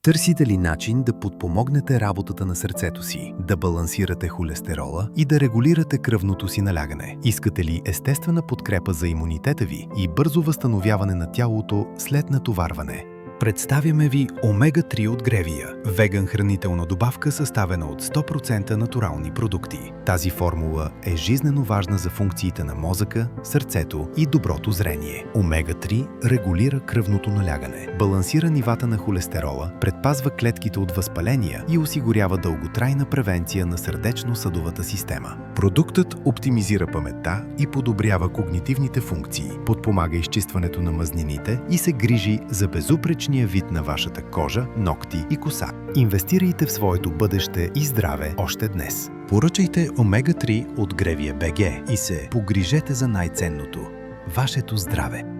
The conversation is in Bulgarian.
Търсите ли начин да подпомогнете работата на сърцето си, да балансирате холестерола и да регулирате кръвното си налягане? Искате ли естествена подкрепа за имунитета ви и бързо възстановяване на тялото след натоварване? Представяме ви Омега-3 от Гревия – веган хранителна добавка, съставена от 100% натурални продукти. Тази формула е жизнено важна за функциите на мозъка, сърцето и доброто зрение. Омега-3 регулира кръвното налягане, балансира нивата на холестерола, предпазва клетките от възпаления и осигурява дълготрайна превенция на сърдечно-съдовата система. Продуктът оптимизира паметта и подобрява когнитивните функции, подпомага изчистването на мазнините и се грижи за безупречния вид на вашата кожа, ногти и коса. Инвестирайте в своето бъдеще и здраве още днес. Поръчайте Омега-3 от Grevia BG и се погрижете за най-ценното – вашето здраве.